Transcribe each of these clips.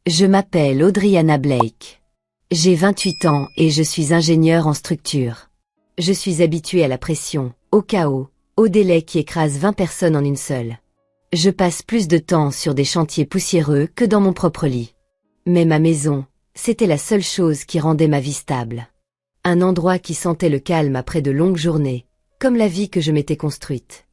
Je m'appelle Audriana Blake. J'ai 28 ans et je suis ingénieure en structure. Je suis habituée à la pression, au chaos, au délai qui écrase 20 personnes en une seule. Je passe plus de temps sur des chantiers poussiéreux que dans mon propre lit. Mais ma maison, c'était la seule chose qui rendait ma vie stable. Un endroit qui sentait le calme après de longues journées, comme la vie que je m'étais construite.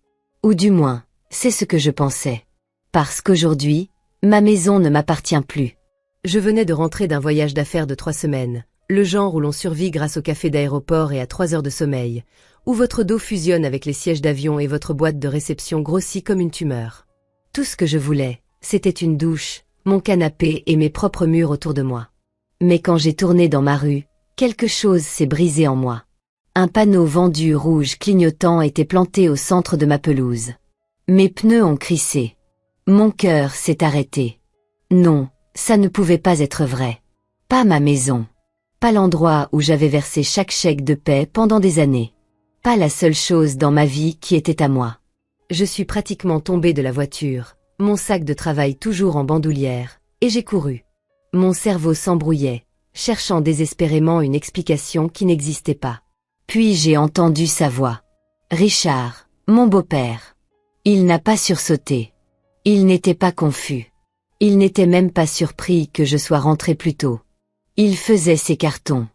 Ou du moins, c'est ce que je pensais. Parce qu'aujourd'hui, ma maison ne m'appartient plus. Je venais de rentrer d'un voyage d'affaires de 3 semaines, le genre où l'on survit grâce au café d'aéroport et à 3 heures de sommeil, où votre dos fusionne avec les sièges d'avion et votre boîte de réception grossit comme une tumeur. Tout ce que je voulais, c'était une douche, mon canapé et mes propres murs autour de moi. Mais quand j'ai tourné dans ma rue, quelque chose s'est brisé en moi. Un panneau vendu rouge clignotant était planté au centre de ma pelouse. Mes pneus ont crissé. Mon cœur s'est arrêté. Non, ça ne pouvait pas être vrai. Pas ma maison. Pas l'endroit où j'avais versé chaque chèque de paie pendant des années. Pas la seule chose dans ma vie qui était à moi. Je suis pratiquement tombée de la voiture, mon sac de travail toujours en bandoulière, et j'ai couru. Mon cerveau s'embrouillait, cherchant désespérément une explication qui n'existait pas. Puis j'ai entendu sa voix. Richard, mon beau-père. Il n'a pas sursauté. Il n'était pas confus. Il n'était même pas surpris que je sois rentrée plus tôt. Il faisait ses cartons.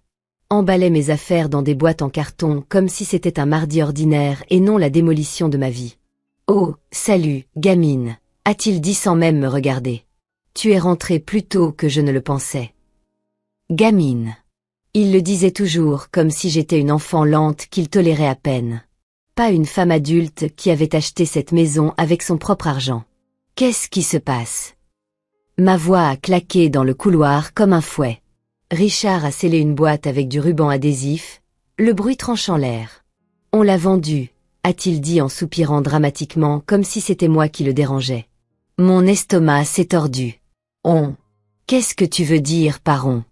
Emballait mes affaires dans des boîtes en carton comme si c'était un mardi ordinaire et non la démolition de ma vie. « Oh, salut, gamine », a-t-il dit sans même me regarder. « Tu es rentrée plus tôt que je ne le pensais. » Gamine. Il le disait toujours comme si j'étais une enfant lente qu'il tolérait à peine. Pas une femme adulte qui avait acheté cette maison avec son propre argent. Qu'est-ce qui se passe? Ma voix a claqué dans le couloir comme un fouet. Richard a scellé une boîte avec du ruban adhésif, le bruit tranchant l'air. « On l'a vendu », a-t-il dit en soupirant dramatiquement comme si c'était moi qui le dérangeais. Mon estomac s'est tordu. « On. Qu'est-ce que tu veux dire par on ?»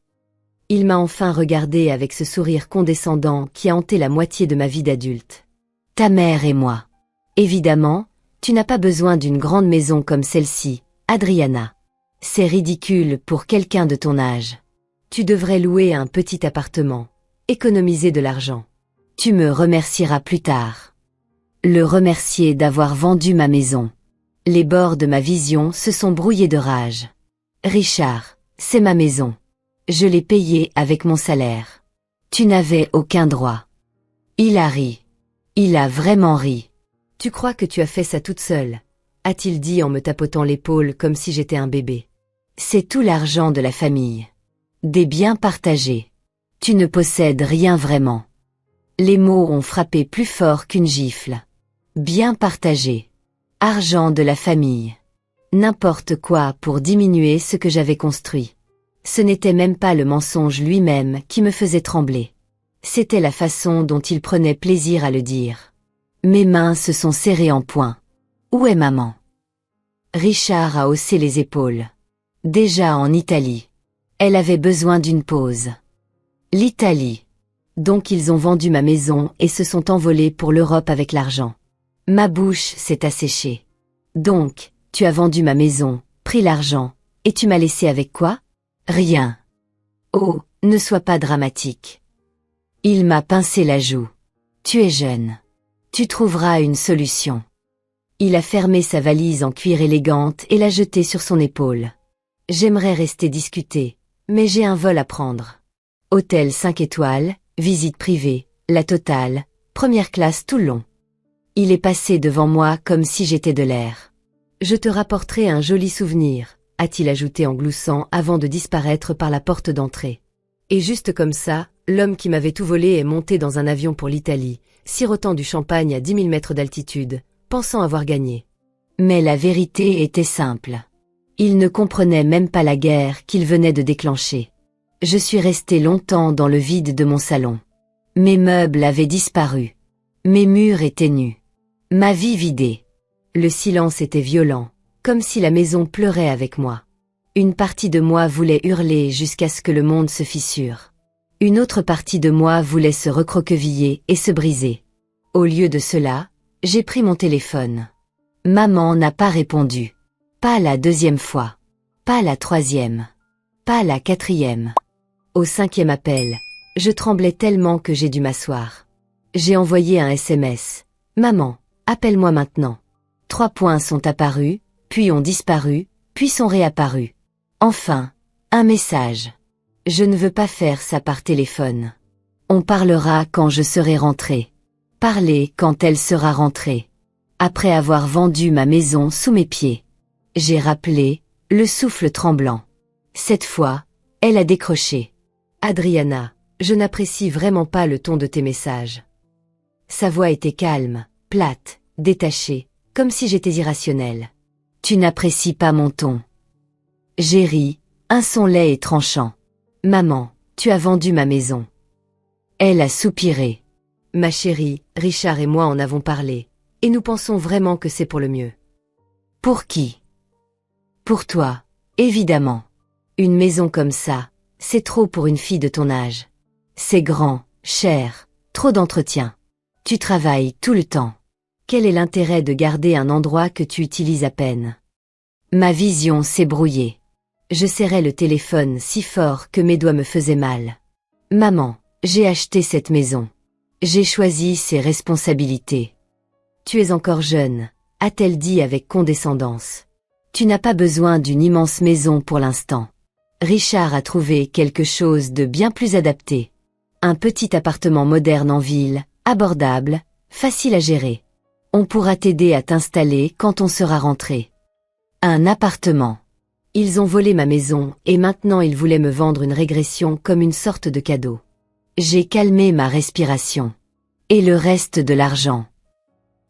Il m'a enfin regardé avec ce sourire condescendant qui a hanté la moitié de ma vie d'adulte. « Ta mère et moi. Évidemment, tu n'as pas besoin d'une grande maison comme celle-ci, Adriana. C'est ridicule pour quelqu'un de ton âge. Tu devrais louer un petit appartement, économiser de l'argent. Tu me remercieras plus tard. » Le remercier d'avoir vendu ma maison. Les bords de ma vision se sont brouillés de rage. Richard, c'est ma maison. Je l'ai payée avec mon salaire. Tu n'avais aucun droit. Il a ri. Il a vraiment ri. Tu crois que tu as fait ça toute seule, a-t-il dit en me tapotant l'épaule comme si j'étais un bébé. C'est tout l'argent de la famille. Des biens partagés. Tu ne possèdes rien vraiment. Les mots ont frappé plus fort qu'une gifle. Bien partagé. Argent de la famille. N'importe quoi pour diminuer ce que j'avais construit. Ce n'était même pas le mensonge lui-même qui me faisait trembler. C'était la façon dont il prenait plaisir à le dire. Mes mains se sont serrées en poing. Où est maman? Richard a haussé les épaules. Déjà en Italie. Elle avait besoin d'une pause. L'Italie. Donc ils ont vendu ma maison et se sont envolés pour l'Europe avec l'argent. Ma bouche s'est asséchée. Donc, tu as vendu ma maison, pris l'argent, et tu m'as laissé avec quoi? Rien. Oh, ne sois pas dramatique. Il m'a pincé la joue. Tu es jeune. Tu trouveras une solution. Il a fermé sa valise en cuir élégante et l'a jetée sur son épaule. J'aimerais rester discuter, mais j'ai un vol à prendre. Hôtel 5 étoiles, visite privée, la totale, première classe tout le long. Il est passé devant moi comme si j'étais de l'air. Je te rapporterai un joli souvenir, a-t-il ajouté en gloussant avant de disparaître par la porte d'entrée. Et juste comme ça, l'homme qui m'avait tout volé est monté dans un avion pour l'Italie, sirotant du champagne à 10 000 mètres d'altitude, pensant avoir gagné. Mais la vérité était simple. Il ne comprenait même pas la guerre qu'il venait de déclencher. Je suis restée longtemps dans le vide de mon salon. Mes meubles avaient disparu. Mes murs étaient nus. Ma vie vidée. Le silence était violent, comme si la maison pleurait avec moi. Une partie de moi voulait hurler jusqu'à ce que le monde se fissure. Une autre partie de moi voulait se recroqueviller et se briser. Au lieu de cela, j'ai pris mon téléphone. Maman n'a pas répondu. Pas la deuxième fois. Pas la troisième. Pas la 4e. Au 5e appel, je tremblais tellement que j'ai dû m'asseoir. J'ai envoyé un SMS. Maman, appelle-moi maintenant. 3 points sont apparus, puis ont disparu, puis sont réapparus. Enfin, un message. Je ne veux pas faire ça par téléphone. On parlera quand je serai rentrée. Parler quand elle sera rentrée. Après avoir vendu ma maison sous mes pieds. J'ai rappelé, le souffle tremblant. Cette fois, elle a décroché. Adriana, je n'apprécie vraiment pas le ton de tes messages. Sa voix était calme, plate, détachée, comme si j'étais irrationnelle. Tu n'apprécies pas mon ton. J'ai ri, un son laid et tranchant. Maman, tu as vendu ma maison. Elle a soupiré. Ma chérie, Richard et moi en avons parlé, et nous pensons vraiment que c'est pour le mieux. Pour qui? Pour toi, évidemment. Une maison comme ça, c'est trop pour une fille de ton âge. C'est grand, cher, trop d'entretien. Tu travailles tout le temps. Quel est l'intérêt de garder un endroit que tu utilises à peine? Ma vision s'est brouillée. Je serrais le téléphone si fort que mes doigts me faisaient mal. Maman, j'ai acheté cette maison. J'ai choisi ses responsabilités. Tu es encore jeune, a-t-elle dit avec condescendance. Tu n'as pas besoin d'une immense maison pour l'instant. Richard a trouvé quelque chose de bien plus adapté. Un petit appartement moderne en ville, abordable, facile à gérer. On pourra t'aider à t'installer quand on sera rentré. Un appartement. Ils ont volé ma maison et maintenant ils voulaient me vendre une régression comme une sorte de cadeau. J'ai calmé ma respiration. Et le reste de l'argent?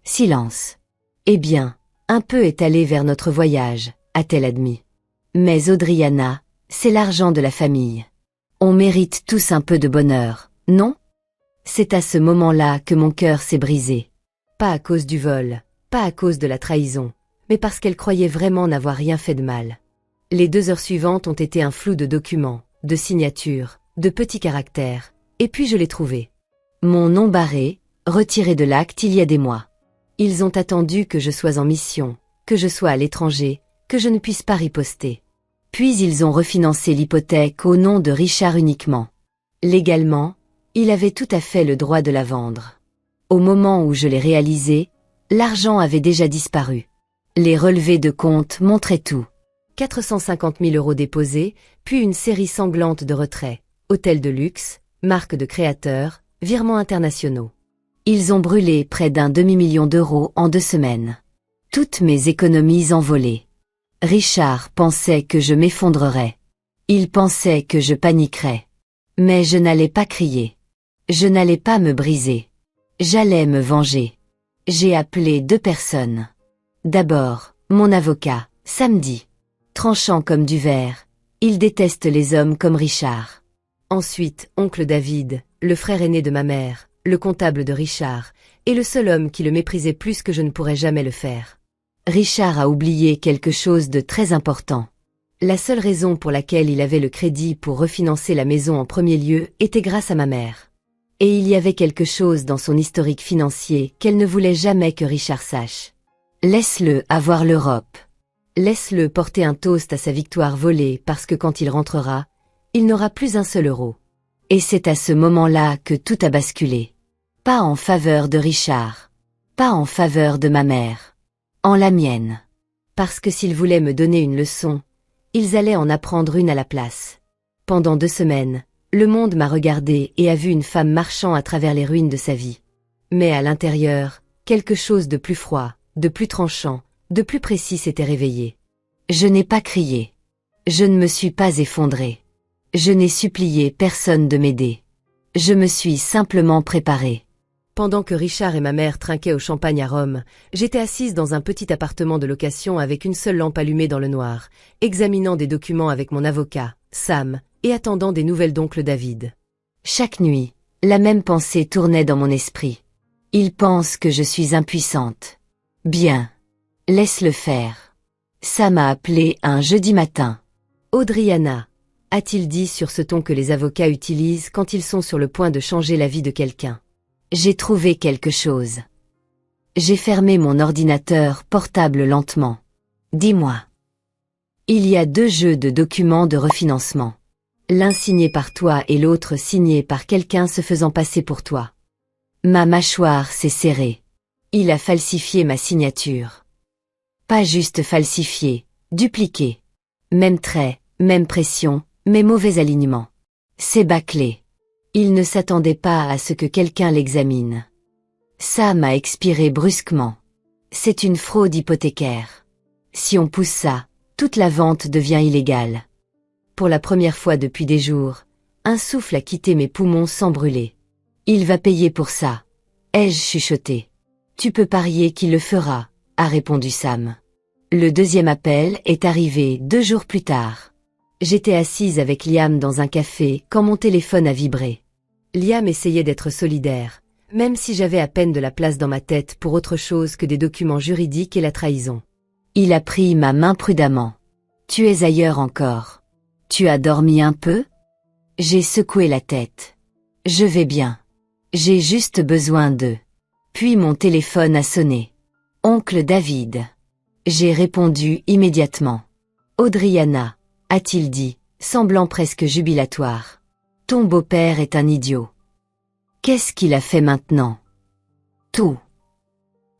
Silence. Eh bien, un peu est allé vers notre voyage, a-t-elle admis. Mais Audriana, c'est l'argent de la famille. On mérite tous un peu de bonheur, non? C'est à ce moment-là que mon cœur s'est brisé. Pas à cause du vol, pas à cause de la trahison, mais parce qu'elle croyait vraiment n'avoir rien fait de mal. Les 2 heures suivantes ont été un flou de documents, de signatures, de petits caractères, et puis je l'ai trouvé. Mon nom barré, retiré de l'acte il y a des mois. Ils ont attendu que je sois en mission, que je sois à l'étranger, que je ne puisse pas riposter. Puis ils ont refinancé l'hypothèque au nom de Richard uniquement. Légalement, il avait tout à fait le droit de la vendre. Au moment où je l'ai réalisé, l'argent avait déjà disparu. Les relevés de compte montraient tout. 450 000 € déposés, puis une série sanglante de retraits, hôtels de luxe, marques de créateurs, virements internationaux. Ils ont brûlé près d'un demi-million d'euros en 2 semaines. Toutes mes économies envolées. Richard pensait que je m'effondrerais. Il pensait que je paniquerais. Mais je n'allais pas crier. Je n'allais pas me briser. J'allais me venger. J'ai appelé 2 personnes. D'abord, mon avocat, samedi. Tranchant comme du verre, il déteste les hommes comme Richard. Ensuite, oncle David, le frère aîné de ma mère, le comptable de Richard, et le seul homme qui le méprisait plus que je ne pourrais jamais le faire. Richard a oublié quelque chose de très important. La seule raison pour laquelle il avait le crédit pour refinancer la maison en premier lieu était grâce à ma mère. Et il y avait quelque chose dans son historique financier qu'elle ne voulait jamais que Richard sache. Laisse-le avoir l'Europe. Laisse-le porter un toast à sa victoire volée parce que quand il rentrera, il n'aura plus un seul euro. Et c'est à ce moment-là que tout a basculé. Pas en faveur de Richard. Pas en faveur de ma mère. En la mienne. Parce que s'ils voulaient me donner une leçon, ils allaient en apprendre une à la place. Pendant 2 semaines, le monde m'a regardé et a vu une femme marchant à travers les ruines de sa vie. Mais à l'intérieur, quelque chose de plus froid, de plus tranchant, de plus précis s'était réveillé. Je n'ai pas crié. Je ne me suis pas effondré. Je n'ai supplié personne de m'aider. Je me suis simplement préparée. Pendant que Richard et ma mère trinquaient au champagne à Rome, j'étais assise dans un petit appartement de location avec une seule lampe allumée dans le noir, examinant des documents avec mon avocat, Sam, et attendant des nouvelles d'oncle David. Chaque nuit, la même pensée tournait dans mon esprit. Il pense que je suis impuissante. Bien. Laisse-le faire. Sam m'a appelé un jeudi matin. Audriana, a-t-il dit sur ce ton que les avocats utilisent quand ils sont sur le point de changer la vie de quelqu'un. J'ai trouvé quelque chose. J'ai fermé mon ordinateur portable lentement. Dis-moi. Il y a 2 jeux de documents de refinancement. L'un signé par toi et l'autre signé par quelqu'un se faisant passer pour toi. Ma mâchoire s'est serrée. Il a falsifié ma signature. Pas juste falsifié, dupliqué. Même trait, même pression, mais mauvais alignement. C'est bâclé. Il ne s'attendait pas à ce que quelqu'un l'examine. Ça m'a expiré brusquement. C'est une fraude hypothécaire. Si on pousse ça, toute la vente devient illégale. Pour la première fois depuis des jours, un souffle a quitté mes poumons sans brûler. Il va payer pour ça, ai-je chuchoté. Tu peux parier qu'il le fera, a répondu Sam. Le deuxième appel est arrivé 2 jours plus tard. J'étais assise avec Liam dans un café quand mon téléphone a vibré. Liam essayait d'être solidaire, même si j'avais à peine de la place dans ma tête pour autre chose que des documents juridiques et la trahison. Il a pris ma main prudemment. Tu es ailleurs encore. Tu as dormi un peu? J'ai secoué la tête. Je vais bien. J'ai juste besoin d'eux. Puis mon téléphone a sonné. Oncle David. J'ai répondu immédiatement. Audriana, a-t-il dit, semblant presque jubilatoire. Ton beau-père est un idiot. Qu'est-ce qu'il a fait maintenant? Tout.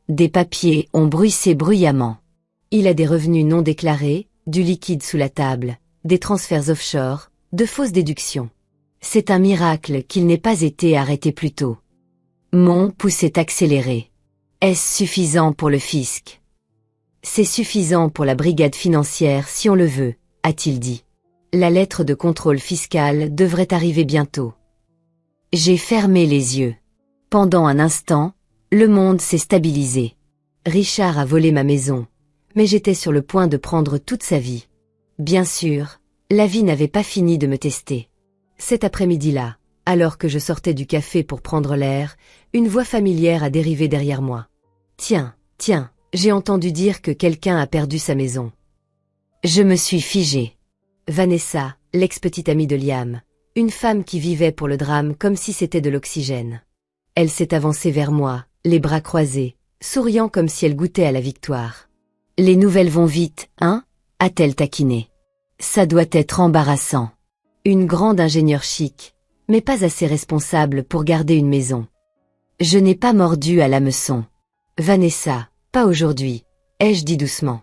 Des papiers ont bruissé bruyamment. Il a des revenus non déclarés, du liquide sous la table, des transferts offshore, de fausses déductions. C'est un miracle qu'il n'ait pas été arrêté plus tôt. Mon pouce est accéléré. Est-ce suffisant pour le fisc? C'est suffisant pour la brigade financière si on le veut, a-t-il dit. La lettre de contrôle fiscal devrait arriver bientôt. J'ai fermé les yeux. Pendant un instant, le monde s'est stabilisé. Richard a volé ma maison, mais j'étais sur le point de prendre toute sa vie. Bien sûr, la vie n'avait pas fini de me tester. Cet après-midi-là, alors que je sortais du café pour prendre l'air, une voix familière a dérivé derrière moi. Tiens, j'ai entendu dire que quelqu'un a perdu sa maison. Je me suis figée. Vanessa, l'ex-petite amie de Liam, une femme qui vivait pour le drame comme si c'était de l'oxygène. Elle s'est avancée vers moi, les bras croisés, souriant comme si elle goûtait à la victoire. Les nouvelles vont vite, hein? A-t-elle taquiné. Ça doit être embarrassant. Une grande ingénieure chic, mais pas assez responsable pour garder une maison. Je n'ai pas mordu à l'hameçon. Vanessa, pas aujourd'hui, ai-je dit doucement.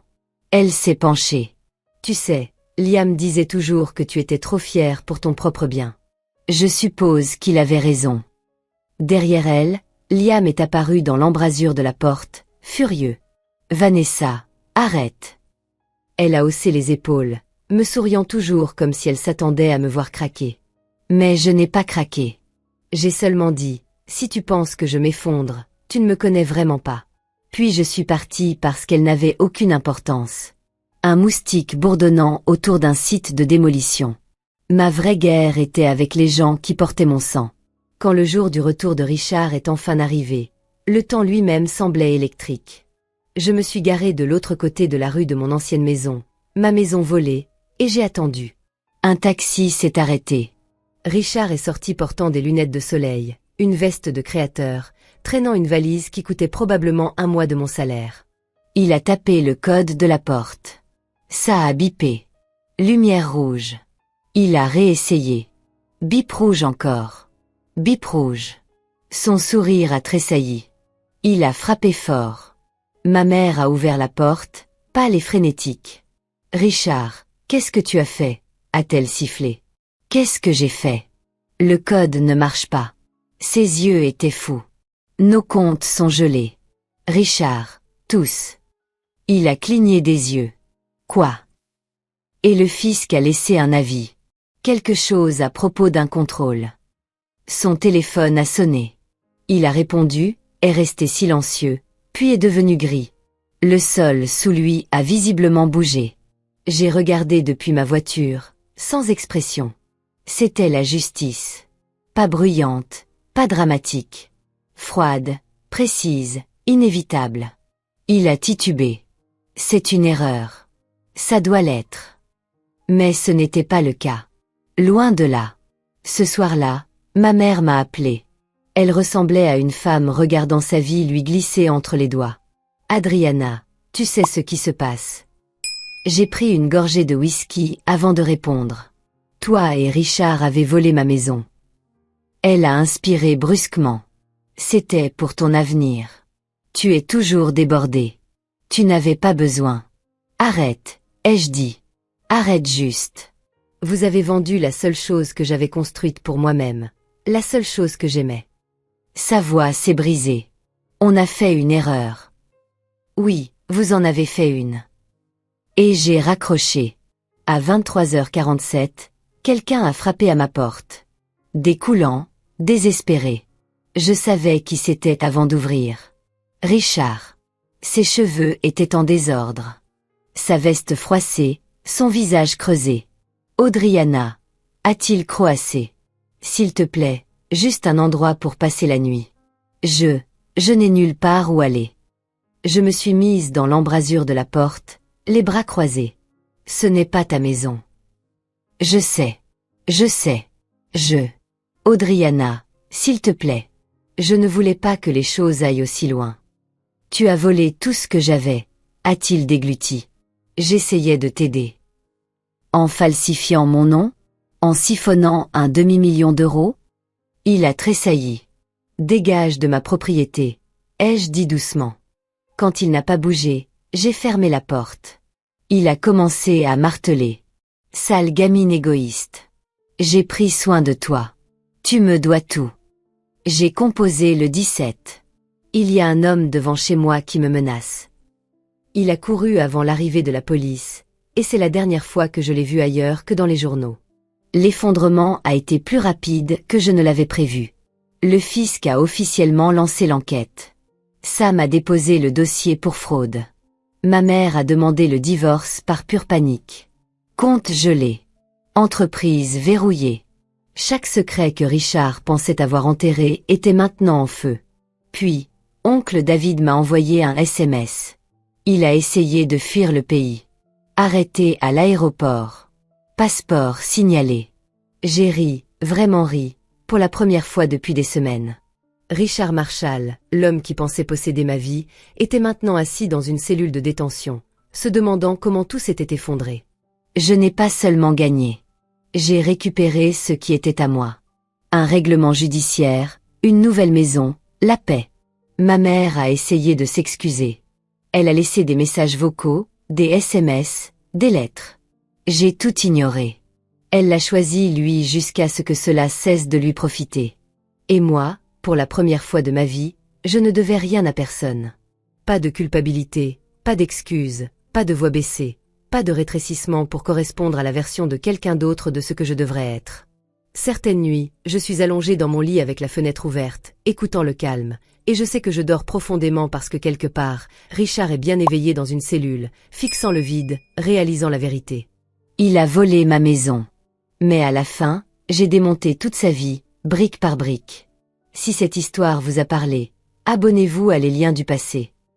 Elle s'est penchée. Tu sais, Liam disait toujours que tu étais trop fière pour ton propre bien. Je suppose qu'il avait raison. Derrière elle, Liam est apparu dans l'embrasure de la porte, furieux. Vanessa, arrête. Elle a haussé les épaules, me souriant toujours comme si elle s'attendait à me voir craquer. Mais je n'ai pas craqué. J'ai seulement dit, si tu penses que je m'effondre, tu ne me connais vraiment pas. Puis je suis partie parce qu'elle n'avait aucune importance. Un moustique bourdonnant autour d'un site de démolition. Ma vraie guerre était avec les gens qui portaient mon sang. Quand le jour du retour de Richard est enfin arrivé, le temps lui-même semblait électrique. Je me suis garée de l'autre côté de la rue de mon ancienne maison, ma maison volée, et j'ai attendu. Un taxi s'est arrêté. Richard est sorti portant des lunettes de soleil, une veste de créateur, traînant une valise qui coûtait probablement 1 mois de mon salaire. Il a tapé le code de la porte. Ça a bipé. Lumière rouge. Il a réessayé. Bip rouge encore. Bip rouge. Son sourire a tressailli. Il a frappé fort. Ma mère a ouvert la porte, pâle et frénétique. « Richard, qu'est-ce que tu as fait ?» a-t-elle sifflé. « Qu'est-ce que j'ai fait ?» Le code ne marche pas. Ses yeux étaient fous. Nos comptes sont gelés. Richard, tous. Il a cligné des yeux. Quoi? Et le fisc a laissé un avis. Quelque chose à propos d'un contrôle. Son téléphone a sonné. Il a répondu, est resté silencieux, puis est devenu gris. Le sol sous lui a visiblement bougé. J'ai regardé depuis ma voiture, sans expression. C'était la justice. Pas bruyante, pas dramatique. Froide, précise, inévitable. Il a titubé. C'est une erreur. Ça doit l'être. Mais ce n'était pas le cas. Loin de là. Ce soir-là, ma mère m'a appelé. Elle ressemblait à une femme regardant sa vie lui glisser entre les doigts. Adriana, tu sais ce qui se passe. J'ai pris une gorgée de whisky avant de répondre. Toi et Richard avez volé ma maison. Elle a inspiré brusquement. C'était pour ton avenir. Tu es toujours débordé. Tu n'avais pas besoin. Arrête, ai-je dit. Arrête juste. Vous avez vendu la seule chose que j'avais construite pour moi-même. La seule chose que j'aimais. Sa voix s'est brisée. On a fait une erreur. Oui, vous en avez fait une. Et j'ai raccroché. À 23h47, quelqu'un a frappé à ma porte. Découlant, désespéré. Je savais qui c'était avant d'ouvrir. Richard. Ses cheveux étaient en désordre. Sa veste froissée, son visage creusé. Audriana, a-t-il croassé. S'il te plaît, juste un endroit pour passer la nuit. Je n'ai nulle part où aller. Je me suis mise dans l'embrasure de la porte, les bras croisés. Ce n'est pas ta maison. Je sais. Audriana, s'il te plaît. Je ne voulais pas que les choses aillent aussi loin. Tu as volé tout ce que j'avais, a-t-il dégluti. J'essayais de t'aider. En falsifiant mon nom? En siphonnant un demi-million d'euros? Il a tressailli. Dégage de ma propriété, ai-je dit doucement. Quand il n'a pas bougé, j'ai fermé la porte. Il a commencé à marteler. Sale gamine égoïste. J'ai pris soin de toi. Tu me dois tout. J'ai composé le 17. Il y a un homme devant chez moi qui me menace. Il a couru avant l'arrivée de la police, et c'est la dernière fois que je l'ai vu ailleurs que dans les journaux. L'effondrement a été plus rapide que je ne l'avais prévu. Le fisc a officiellement lancé l'enquête. Sam a déposé le dossier pour fraude. Ma mère a demandé le divorce par pure panique. Compte gelé. Entreprise verrouillée. Chaque secret que Richard pensait avoir enterré était maintenant en feu. Puis, oncle David m'a envoyé un SMS. Il a essayé de fuir le pays. Arrêté à l'aéroport. Passeport signalé. J'ai ri, vraiment ri, pour la première fois depuis des semaines. Richard Marshall, l'homme qui pensait posséder ma vie, était maintenant assis dans une cellule de détention, se demandant comment tout s'était effondré. Je n'ai pas seulement gagné. J'ai récupéré ce qui était à moi. Un règlement judiciaire, une nouvelle maison, la paix. Ma mère a essayé de s'excuser. Elle a laissé des messages vocaux, des SMS, des lettres. J'ai tout ignoré. Elle l'a choisi lui jusqu'à ce que cela cesse de lui profiter. Et moi, pour la première fois de ma vie, je ne devais rien à personne. Pas de culpabilité, pas d'excuses, pas de voix baissée, pas de rétrécissement pour correspondre à la version de quelqu'un d'autre de ce que je devrais être. Certaines nuits, je suis allongée dans mon lit avec la fenêtre ouverte, écoutant le calme, et je sais que je dors profondément parce que quelque part, Richard est bien éveillé dans une cellule, fixant le vide, réalisant la vérité. Il a volé ma maison. Mais à la fin, j'ai démonté toute sa vie, brique par brique. Si cette histoire vous a parlé, abonnez-vous à Les Liens du passé.